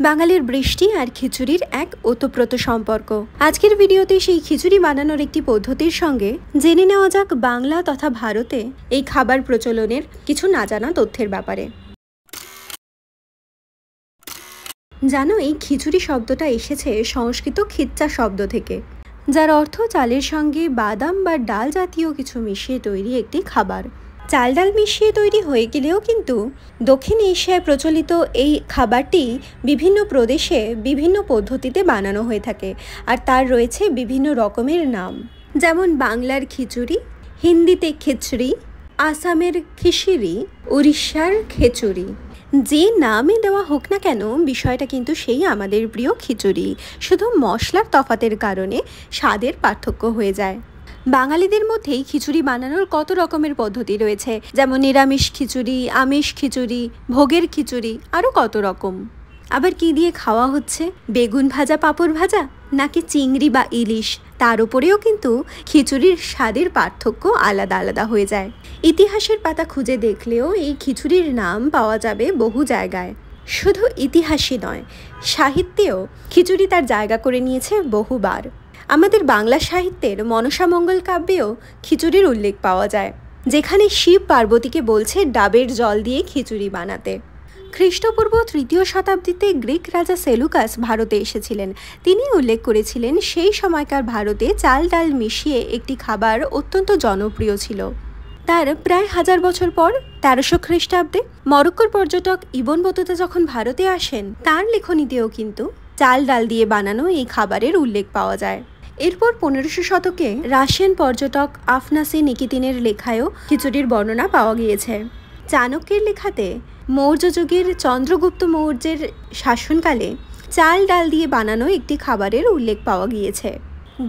বাঙালির বৃষ্টি আর খিচুড়ির এক ওতপ্রোত সম্পর্ক। আজকের ভিডিওতে সেই খিচুড়ি বানানোর একটি পদ্ধতির সঙ্গে জেনে নেওয়া যাক বাংলা তথা ভারতে এই খাবার প্রচলনের কিছু না জানা তথ্যের ব্যাপারে। জানো, এই খিচুড়ি শব্দটা এসেছে সংস্কৃত খিচ্চা শব্দ থেকে, যার অর্থ চালের সঙ্গে বাদাম বা ডাল জাতীয় কিছু মিশিয়ে তৈরি একটি খাবার। চাল ডাল মিশিয়ে তৈরি হয়ে গেলেও কিন্তু দক্ষিণ এশিয়ায় প্রচলিত এই খাবারটি বিভিন্ন প্রদেশে বিভিন্ন পদ্ধতিতে বানানো হয়ে থাকে, আর তার রয়েছে বিভিন্ন রকমের নাম, যেমন বাংলার খিচুড়ি, হিন্দিতে খিচড়ি, আসামের খিচিড়ি, উড়িষ্যার খেচুড়ি। যে নামে দেওয়া হোক না কেন, বিষয়টা কিন্তু সেই আমাদের প্রিয় খিচুড়ি, শুধু মশলার তফাতের কারণে স্বাদের পার্থক্য হয়ে যায়। বাঙালিদের মধ্যেই খিচুড়ি বানানোর কত রকমের পদ্ধতি রয়েছে, যেমন নিরামিষ খিচুড়ি, আমিষ খিচুড়ি, ভোগের খিচুড়ি, আরও কত রকম। আবার কি দিয়ে খাওয়া হচ্ছে, বেগুন ভাজা, পাঁপড় ভাজা, নাকি চিংড়ি বা ইলিশ, তার উপরেও কিন্তু খিচুড়ির স্বাদের পার্থক্য আলাদা আলাদা হয়ে যায়। ইতিহাসের পাতা খুঁজে দেখলেও এই খিচুড়ির নাম পাওয়া যাবে বহু জায়গায়। শুধু ইতিহাসই নয়, সাহিত্যেও খিচুড়ি তার জায়গা করে নিয়েছে বহুবার। আমাদের বাংলা সাহিত্যের মনসামঙ্গল কাব্যেও খিচুড়ির উল্লেখ পাওয়া যায়, যেখানে শিব পার্বতীকে বলছে ডাবের জল দিয়ে খিচুড়ি বানাতে। খ্রিস্টপূর্ব 3য় শতাব্দীতে গ্রিক রাজা সেলুকাস ভারতে এসেছিলেন। তিনি উল্লেখ করেছিলেন সেই সময়কার ভারতে চাল ডাল মিশিয়ে একটি খাবার অত্যন্ত জনপ্রিয় ছিল। তার প্রায় 1000 বছর পর 1300 খ্রিস্টাব্দে মরক্কোর পর্যটক ইবন বতুতা যখন ভারতে আসেন, তার লেখনীতেও কিন্তু চাল ডাল দিয়ে বানানো এই খাবারের উল্লেখ পাওয়া যায়। এরপর 1500 শতকে রাশিয়ান পর্যটক আফনাসি নিকিতিনের লেখায়ও খিচুড়ির বর্ণনা পাওয়া গিয়েছে। চাণক্যের লেখাতে মৌর্য যুগের চন্দ্রগুপ্ত মৌর্যের শাসনকালে চাল ডাল দিয়ে বানানো একটি খাবারের উল্লেখ পাওয়া গিয়েছে।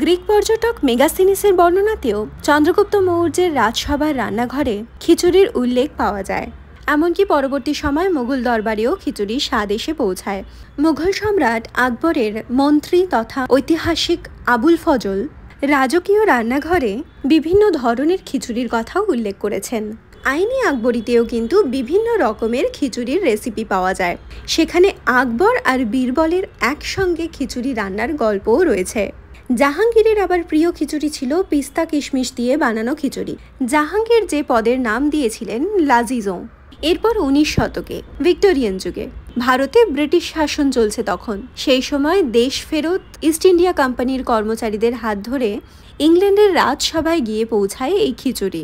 গ্রিক পর্যটক মেগাস্তিনিসের বর্ণনাতেও চন্দ্রগুপ্ত মৌর্যের রাজসভার রান্নাঘরে খিচুড়ির উল্লেখ পাওয়া যায়। এমনকি পরবর্তী সময় মুঘল দরবারেও খিচুড়ির স্বাদ এসে পৌঁছায়। মুঘল সম্রাট আকবরের মন্ত্রী তথা ঐতিহাসিক আবুল ফজল রাজকীয় রান্নাঘরে বিভিন্ন ধরনের খিচুড়ির কথাও উল্লেখ করেছেন। আইনি আকবরীতেও কিন্তু বিভিন্ন রকমের খিচুড়ির রেসিপি পাওয়া যায়। সেখানে আকবর আর বীরবলের একসঙ্গে খিচুড়ি রান্নার গল্পও রয়েছে। জাহাঙ্গীরের আবার প্রিয় খিচুড়ি ছিল পিস্তা কিশমিশ দিয়ে বানানো খিচুড়ি। জাহাঙ্গীর যে পদের নাম দিয়েছিলেন লাজিজোঁ। এরপর 19 শতকে ভিক্টোরিয়ান যুগে ভারতে ব্রিটিশ শাসন চলছে তখন। সেই সময় দেশ ফেরত ইস্ট ইন্ডিয়া কোম্পানির কর্মচারীদের হাত ধরে ইংল্যান্ডের রাজসভায় গিয়ে পৌঁছায় এই খিচুড়ি,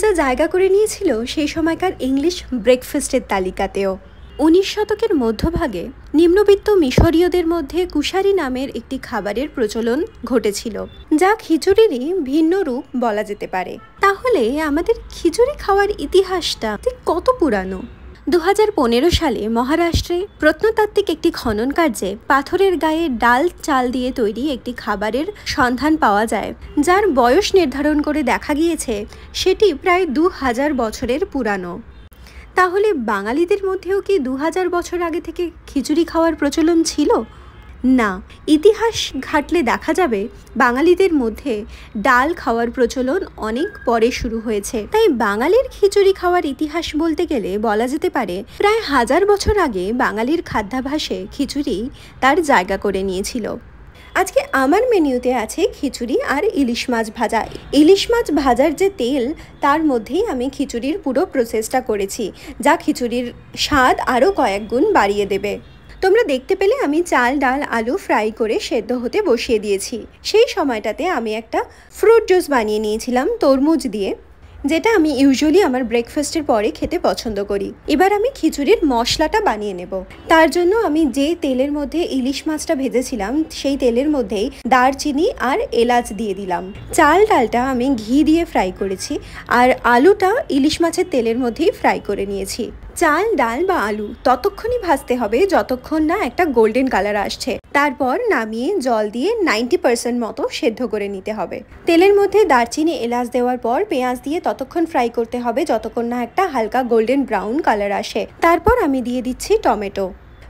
যা জায়গা করে নিয়েছিল সেই সময়কার ইংলিশ ব্রেকফাস্টের তালিকাতেও। 19 শতকের মধ্যভাগে নিম্নবিত্ত মিশরীয়দের মধ্যে কুশারি নামের একটি খাবারের প্রচলন ঘটেছিল, যা খিচুড়িরই ভিন্ন রূপ বলা যেতে পারে। তাহলে আমাদের খিচুড়ি খাওয়ার ইতিহাসটা কত পুরানো। 2015 সালে মহারাষ্ট্রে প্রত্নতাত্ত্বিক একটি খনন কার্যে পাথরের গায়ে ডাল চাল দিয়ে তৈরি একটি খাবারের সন্ধান পাওয়া যায়, যার বয়স নির্ধারণ করে দেখা গিয়েছে সেটি প্রায় 2000 বছরের পুরানো। তাহলে বাঙালিদের মধ্যেও কি 2000 বছর আগে থেকে খিচুড়ি খাওয়ার প্রচলন ছিল? না, ইতিহাস ঘাটলে দেখা যাবে বাঙালিদের মধ্যে ডাল খাওয়ার প্রচলন অনেক পরে শুরু হয়েছে। তাই বাঙালির খিচুড়ি খাওয়ার ইতিহাস বলতে গেলে বলা যেতে পারে প্রায় 1000 বছর আগে বাঙালির খাদ্যাভ্যাসে খিচুড়ি তার জায়গা করে নিয়েছিল। আজকে আমার মেনুতে আছে খিচুড়ি আর ইলিশ মাছ ভাজা। ইলিশ মাছ ভাজার যে তেল, তার মধ্যেই আমি খিচুড়ির পুরো প্রসেসটা করেছি, যা খিচুড়ির স্বাদ আরও কয়েক গুণ বাড়িয়ে দেবে। তোমরা দেখতে পেলে আমি চাল ডাল আলু ফ্রাই করে সেদ্ধ হতে বসিয়ে দিয়েছি। সেই সময়টাতে আমি একটা ফ্রুট জুস বানিয়ে নিয়েছিলাম তরমুজ দিয়ে, যেটা আমি ইউজুয়ালি আমার ব্রেকফাস্টের পরে খেতে পছন্দ করি। এবার আমি খিচুড়ির মশলাটা বানিয়ে নেব। তার জন্য আমি যে তেলের মধ্যে ইলিশ মাছটা ভেজেছিলাম, সেই তেলের মধ্যেই দারচিনি আর এলাচ দিয়ে দিলাম। চাল ডালটা আমি ঘি দিয়ে ফ্রাই করেছি, আর আলুটা ইলিশ মাছের তেলের মধ্যেই ফ্রাই করে নিয়েছি। চাল ডাল বা আলু ততক্ষণই ভাজতে হবে যতক্ষণ না একটা গোল্ডেন কালার আসছে। তারপর নামিয়ে জল দিয়ে 90% মতো সেদ্ধ করে নিতে হবে। তেলের মধ্যে দারচিনি এলাচ দেওয়ার পর পেঁয়াজ দিয়ে ততক্ষণ ফ্রাই করতে হবে যতক্ষণ না একটা হালকা গোল্ডেন ব্রাউন কালার আসে। তারপর আমি দিয়ে দিচ্ছি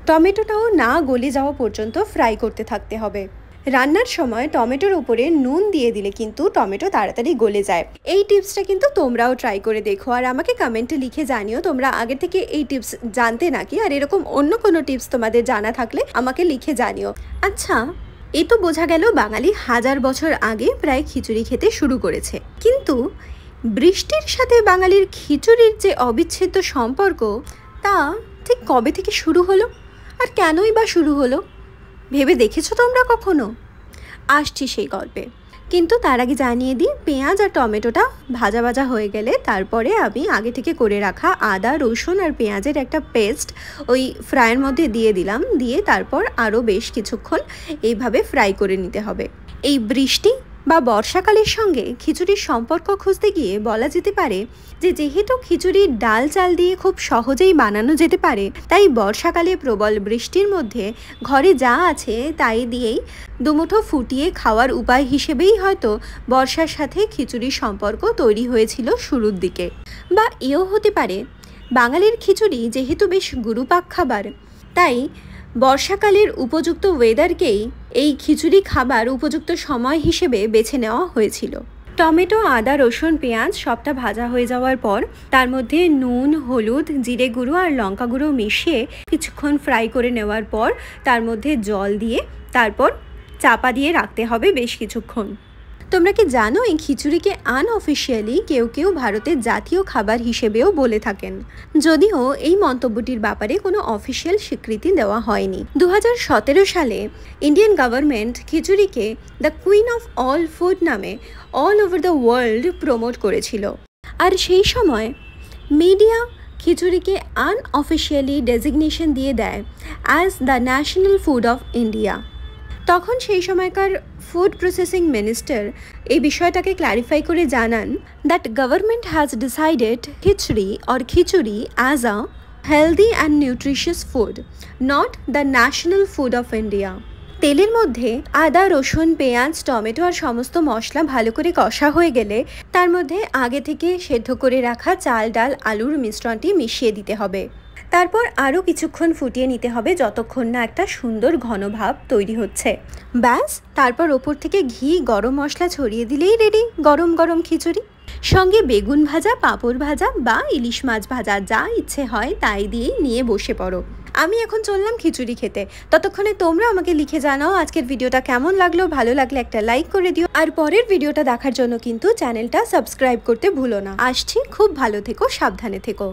টমেটোটাও না গলে যাওয়া পর্যন্ত ফ্রাই করতে থাকতে হবে। রান্নার সময় টমেটোর উপরে নুন দিয়ে দিলে কিন্তু টমেটো তাড়াতাড়ি গলে যায়। এই টিপসটা কিন্তু তোমরাও ট্রাই করে দেখো, আর আমাকে কমেন্টে লিখে জানিও তোমরা আগে থেকে এই টিপস জানতে নাকি, আর এরকম অন্য কোনো টিপস তোমাদের জানা থাকলে আমাকে লিখে জানিও। আচ্ছা, এই তো বোঝা গেল বাঙালি 1000 বছর আগে প্রায় খিচুড়ি খেতে শুরু করেছে, কিন্তু বৃষ্টির সাথে বাঙালির খিচুড়ির যে অবিচ্ছেদ্য সম্পর্ক তা ঠিক কবে থেকে শুরু হলো, আর কেনই বা শুরু হলো ভেবে দেখেছো তোমরা কখনো? আসছি সেই গল্পে, কিন্তু তার আগে জানিয়ে দিই, পেঁয়াজ আর টমেটোটা ভাজা ভাজা হয়ে গেলে তারপরে আমি আগে থেকে করে রাখা আদা রসুন আর পেঁয়াজের একটা পেস্ট ওই ফ্রাইয়ের মধ্যে দিয়ে দিলাম, দিয়ে তারপর আরও বেশ কিছুক্ষণ এইভাবে ফ্রাই করে নিতে হবে। এই বৃষ্টি বা বর্ষাকালের সঙ্গে খিচুড়ির সম্পর্ক খুঁজতে গিয়ে বলা যেতে পারে যে যেহেতু খিচুড়ি ডাল চাল দিয়ে খুব সহজেই বানানো যেতে পারে, তাই বর্ষাকালে প্রবল বৃষ্টির মধ্যে ঘরে যা আছে তাই দিয়েই দুমুঠো ফুটিয়ে খাওয়ার উপায় হিসেবেই হয়তো বর্ষার সাথে খিচুড়ির সম্পর্ক তৈরি হয়েছিল শুরুর দিকে। বা এও হতে পারে বাঙালির খিচুড়ি যেহেতু বেশ গুরুপাক খাবার, তাই বর্ষাকালের উপযুক্ত ওয়েদারকেই এই খিচুড়ি খাবার উপযুক্ত সময় হিসেবে বেছে নেওয়া হয়েছিল। টমেটো আদা রসুন পেঁয়াজ সবটা ভাজা হয়ে যাওয়ার পর তার মধ্যে নুন হলুদ জিরে গুঁড়ো আর লঙ্কা গুঁড়ো মিশিয়ে কিছুক্ষণ ফ্রাই করে নেওয়ার পর তার মধ্যে জল দিয়ে তারপর চাপা দিয়ে রাখতে হবে বেশ কিছুক্ষণ। তোমরা কি জানো এই খিচুড়িকে আনঅফিশিয়ালি কেউ কেউ ভারতের জাতীয় খাবার হিসেবেও বলে থাকেন, যদিও এই মন্তব্যটির ব্যাপারে কোনো অফিসিয়াল স্বীকৃতি দেওয়া হয়নি। 2017 সালে ইন্ডিয়ান গভর্নমেন্ট খিচুড়িকে the queen of all food নামে all over the world promote করেছিল, আর সেই সময় মিডিয়া খিচুড়িকে আনঅফিশিয়ালি ডেজিগনেশন দিয়ে দেয় as the national food of India. তখন সেই সময়কার ফুড প্রসেসিং মিনিস্টার এই বিষয়টাকে ক্ল্যারিফাই করে জানান that government has decided khichdi as a healthy and nutritious food, not the national food of India. তেলের মধ্যে আদা রসুন পেঁয়াজ টমেটো আর সমস্ত মশলা ভালো করে কষা হয়ে গেলে তার মধ্যে আগে থেকে সেদ্ধ করে রাখা চাল ডাল আলুর মিশ্রণটি মিশিয়ে দিতে হবে। তারপর আরও কিছুক্ষণ ফুটিয়ে নিতে হবে যতক্ষণ না একটা সুন্দর ঘন ভাব তৈরি হচ্ছে। ব্যাস, তারপর ওপর থেকে ঘি গরম মশলা ছড়িয়ে দিলেই রেডি গরম গরম খিচুড়ি। সঙ্গে বেগুন ভাজা পাঁপড় ভাজা বা ইলিশ মাছ ভাজা যা ইচ্ছে হয় তাই দিয়েই নিয়ে বসে পড়ো। আমি এখন চললাম খিচুড়ি খেতে, ততক্ষণে তোমরা আমাকে লিখে জানাও আজকের ভিডিওটা কেমন লাগলো, ভালো লাগলে একটা লাইক করে দিও, আর পরের ভিডিওটা দেখার জন্য কিন্তু চ্যানেলটা সাবস্ক্রাইব করতে ভুলো না। আসছি, খুব ভালো থেকো, সাবধানে থেকো।